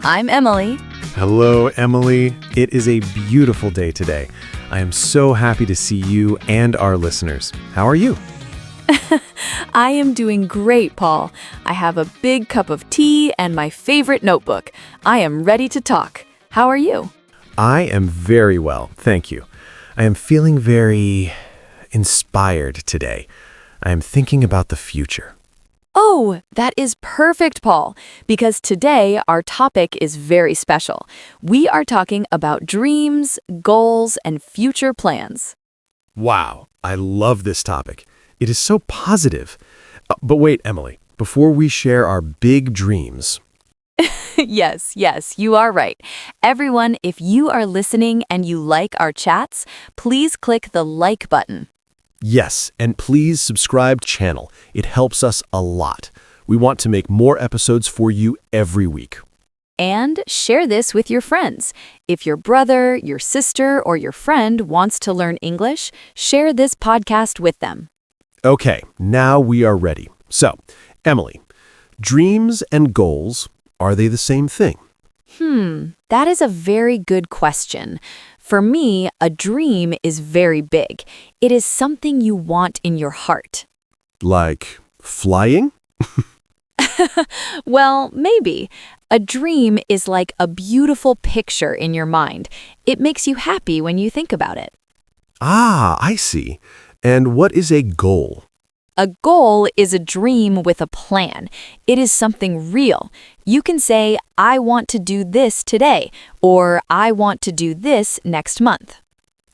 I'm Emily. Hello, Emily. It is a beautiful day today. I am so happy to see you and our listeners. How are you? I am doing great, Paul. I have a big cup of tea and my favorite notebook. I am ready to talk. How are you? I am very well, thank you. I am feeling very inspired today. I am thinking about the future. Oh, that is perfect, Paul, because today our topic is very special. We are talking about dreams, goals, and future plans. Wow, I love this topic. It is so positive. But wait, Emily, before we share our big dreams, Yes, you are right. Everyone, if you are listening and you like our chats, please click the like button. yes, and please subscribe channel. It helps us a lot. We want to make more episodes for you every week. And share this with your friends. If your brother, your sister, or your friend wants to learn English, share this podcast with them. Okay, now we are ready. So, Emily, dreams and goals, are they the same thing? That is a very good question. For me, a dream is very big. It is something you want in your heart. Like flying? Well, maybe. A dream is like a beautiful picture in your mind. It makes you happy when you think about it. Ah, I see. And what is a goal? A goal is a dream with a plan. It is something real. You can say, I want to do this today, or I want to do this next month.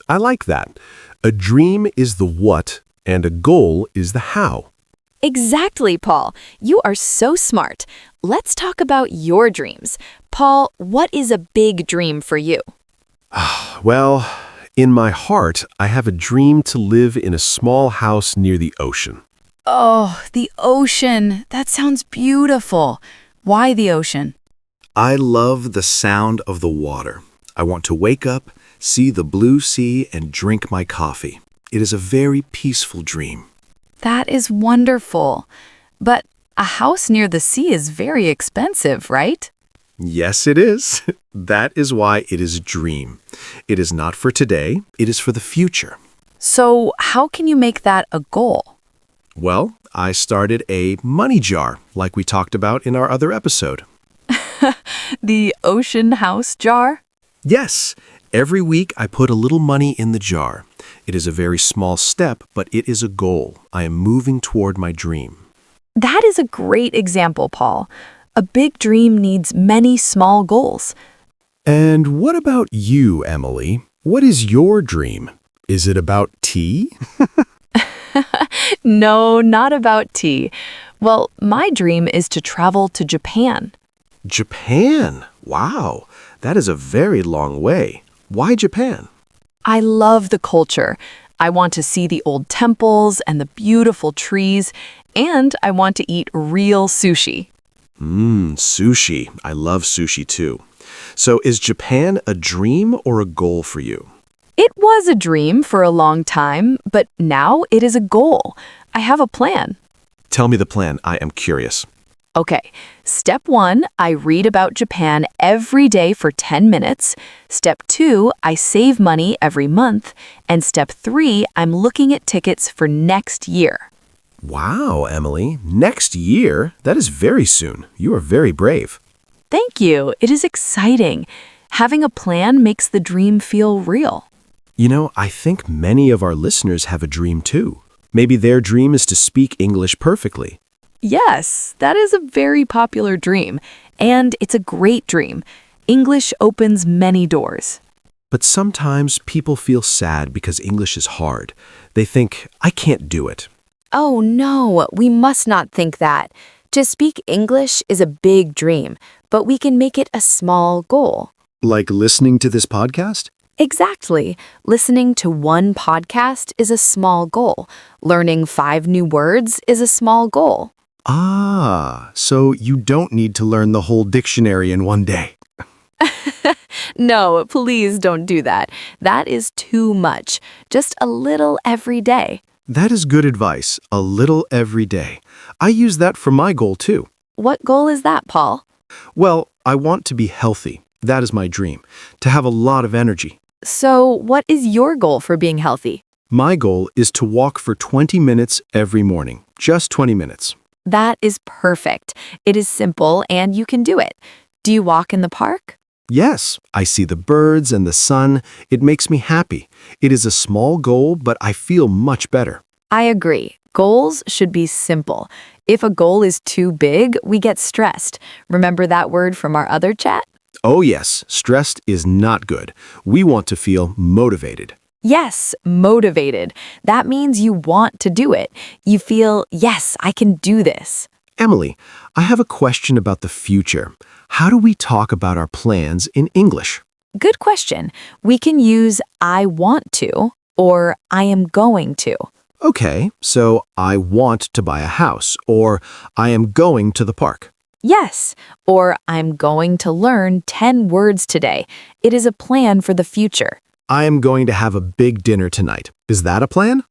I like that. A dream is the what, and a goal is the how. Exactly, Paul. You are so smart. Let's talk about your dreams. Paul, what is a big dream for you? Well, in my heart, I have a dream to live in a small house near the ocean. Oh, the ocean. That sounds beautiful. Why the ocean? I love the sound of the water. I want to wake up, see the blue sea, and drink my coffee. It is a very peaceful dream. That is wonderful. But a house near the sea is very expensive, right? Yes, it is. That is why it is a dream. It is not for today, it is for the future. So how can you make that a goal? Well, I started a money jar, like we talked about in our other episode. The ocean house jar? Yes, every week I put a little money in the jar. It is a very small step, but it is a goal. I am moving toward my dream. That is a great example, Paul. A big dream needs many small goals. And what about you, Emily? What is your dream? Is it about tea? No, not about tea. Well, my dream is to travel to Japan. Japan? Wow, that is a very long way. Why Japan? I love the culture. I want to see the old temples and the beautiful trees, and I want to eat real sushi. Sushi. I love sushi too. So is Japan a dream or a goal for you? It was a dream for a long time, but now it is a goal. I have a plan. Tell me the plan. I am curious. Okay, step 1, I read about Japan every day for 10 minutes. Step 2, I save money every month. And step 3, I'm looking at tickets for next year. Wow, Emily. Next year? That is very soon. You are very brave. Thank you. It is exciting. Having a plan makes the dream feel real. You know, I think many of our listeners have a dream too. Maybe their dream is to speak English perfectly. Yes, that is a very popular dream, and it's a great dream. English opens many doors. But sometimes people feel sad because English is hard. They think, I can't do it. Oh no, we must not think that. To speak English is a big dream, but we can make it a small goal. Like listening to this podcast? Exactly. Listening to one podcast is a small goal. Learning 5 new words is a small goal. Ah, so you don't need to learn the whole dictionary in one day. No, please don't do that. That is too much. Just a little every day. That is good advice. A little every day. I use that for my goal too. What goal is that, Paul? Well, I want to be healthy. That is my dream, to have a lot of energy. So, what is your goal for being healthy? My goal is to walk for 20 minutes every morning, just 20 minutes. That is perfect. It is simple and you can do it. Do you walk in the park? Yes, I see the birds and the sun. It makes me happy. It is a small goal, but I feel much better. I agree. Goals should be simple. If a goal is too big, we get stressed. Remember that word from our other chat? Oh yes, stressed is not good. We want to feel motivated. Yes, motivated. That means you want to do it. You feel, yes, I can do this. Emily, I have a question about the future. How do we talk about our plans in English? Good question. We can use I want to or I am going to. Okay, so I want to buy a house, or I am going to the park. Yes, or I'm going to learn 10 words today. It is a plan for the future. I am going to have a big dinner tonight. Is that a plan?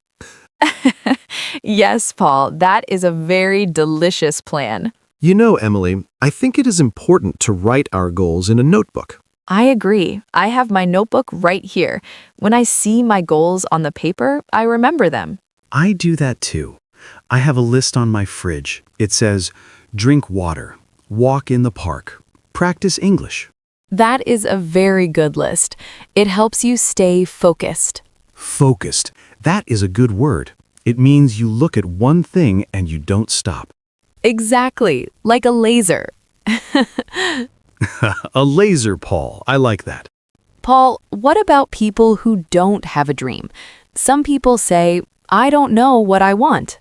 Yes, Paul, that is a very delicious plan. You know, Emily, I think it is important to write our goals in a notebook. I agree. I have my notebook right here. When I see my goals on the paper, I remember them. I do that too. I have a list on my fridge. It says, drink water, walk in the park, practice English. That is a very good list. It helps you stay focused. Focused. That is a good word. It means you look at one thing and you don't stop. Exactly, like a laser. A laser, Paul. I like that. Paul, what about people who don't have a dream? Some people say, I don't know what I want.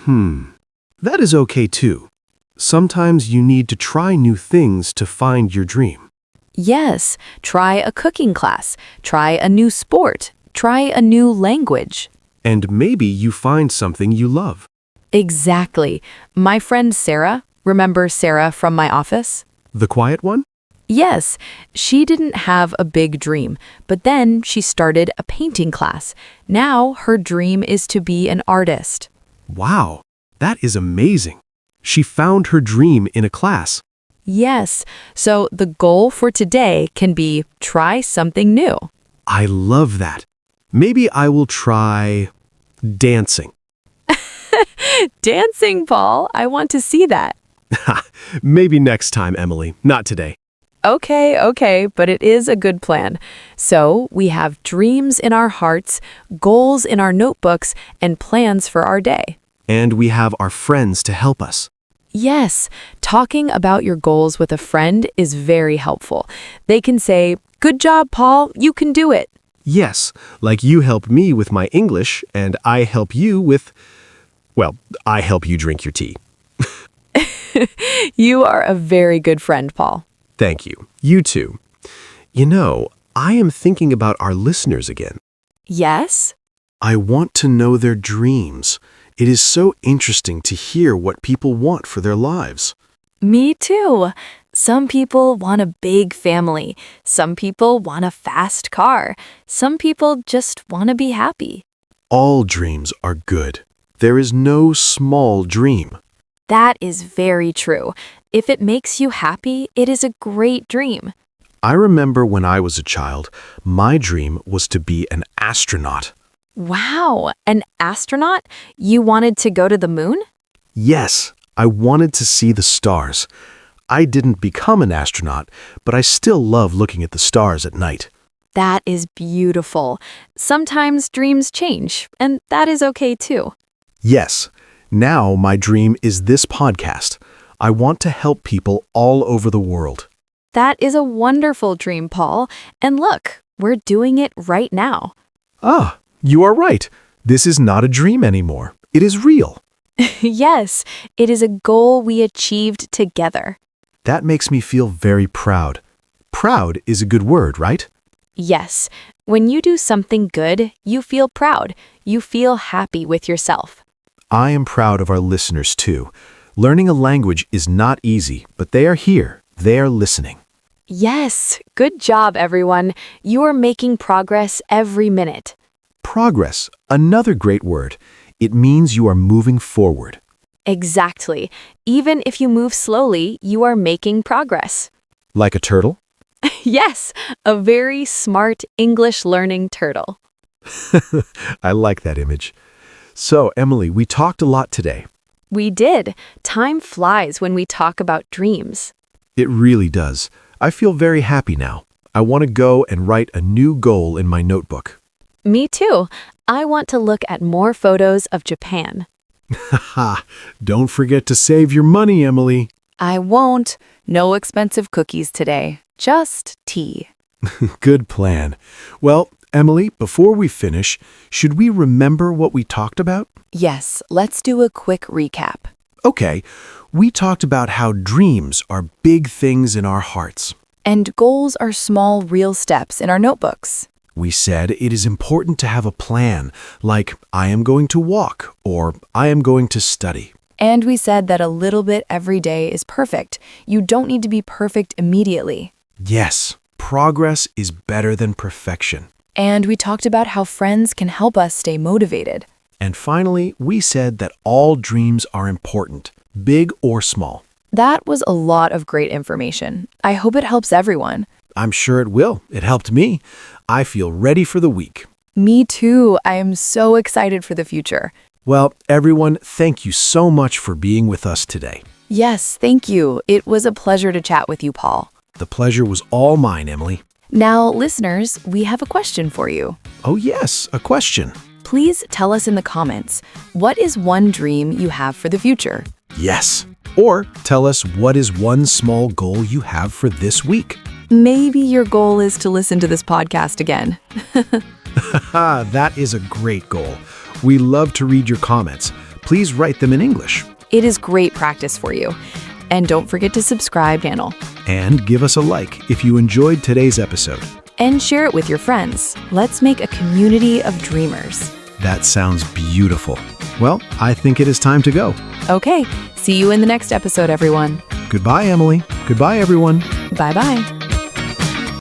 That is okay too. Sometimes you need to try new things to find your dream. Yes, try a cooking class, try a new sport, try a new language. And maybe you find something you love. Exactly. My friend Sarah, remember Sarah from my office? The quiet one? Yes, she didn't have a big dream, but then she started a painting class. Now her dream is to be an artist. Wow, that is amazing. She found her dream in a class. Yes, so the goal for today can be try something new. I love that. Maybe I will try dancing. Dancing, Paul. I want to see that. Maybe next time, Emily. Not today. Okay, but it is a good plan. So we have dreams in our hearts, goals in our notebooks, and plans for our day. And we have our friends to help us. Yes, talking about your goals with a friend is very helpful. They can say, "Good job, Paul, you can do it." Yes, like you help me with my English, and I help you with, well, I help you drink your tea. You are a very good friend, Paul. Thank you. You too. You know, I am thinking about our listeners again. Yes? I want to know their dreams. It is so interesting to hear what people want for their lives. Me too. Some people want a big family. Some people want a fast car. Some people just want to be happy. All dreams are good. There is no small dream. That is very true. If it makes you happy, it is a great dream. I remember when I was a child, my dream was to be an astronaut. Wow, an astronaut? You wanted to go to the moon? Yes, I wanted to see the stars. I didn't become an astronaut, but I still love looking at the stars at night. That is beautiful. Sometimes dreams change, and that is okay too. Yes, now my dream is this podcast. I want to help people all over the world. That is a wonderful dream, Paul. And look, we're doing it right now. Ah, you are right. This is not a dream anymore. It is real. Yes, it is a goal we achieved together. That makes me feel very proud. Proud is a good word, right? Yes, when you do something good, you feel proud. You feel happy with yourself. I am proud of our listeners too. Learning a language is not easy, but they are here. They are listening. Yes, good job, everyone. You are making progress every minute. Progress, another great word. It means you are moving forward. Exactly. Even if you move slowly, you are making progress. Like a turtle? Yes, a very smart English learning turtle. I like that image. So, Emily, we talked a lot today. We did. Time flies when we talk about dreams. It really does. I feel very happy now. I want to go and write a new goal in my notebook. Me too. I want to look at more photos of Japan. Haha, don't forget to save your money, Emily. I won't. No expensive cookies today. Just tea. Good plan. Well, Emily, before we finish, should we remember what we talked about? Yes, let's do a quick recap. Okay, we talked about how dreams are big things in our hearts. And goals are small, real steps in our notebooks. We said it is important to have a plan, like I am going to walk or I am going to study. And we said that a little bit every day is perfect. You don't need to be perfect immediately. Yes, progress is better than perfection. And we talked about how friends can help us stay motivated. And finally, we said that all dreams are important, big or small. That was a lot of great information. I hope it helps everyone. I'm sure it will. It helped me. I feel ready for the week. Me too. I am so excited for the future. Well, everyone, thank you so much for being with us today. Yes, thank you. It was a pleasure to chat with you, Paul. The pleasure was all mine, Emily. Now, listeners, we have a question for you. Oh yes, a question. Please tell us in the comments, what is one dream you have for the future? Yes. Or tell us what is one small goal you have for this week. Maybe your goal is to listen to this podcast again. That is a great goal. We love to read your comments. Please write them in English. It is great practice for you. And don't forget to subscribe, channel. And give us a like if you enjoyed today's episode. And share it with your friends. Let's make a community of dreamers. That sounds beautiful. Well, I think it is time to go. Okay, see you in the next episode, everyone. Goodbye, Emily. Goodbye, everyone. Bye-bye.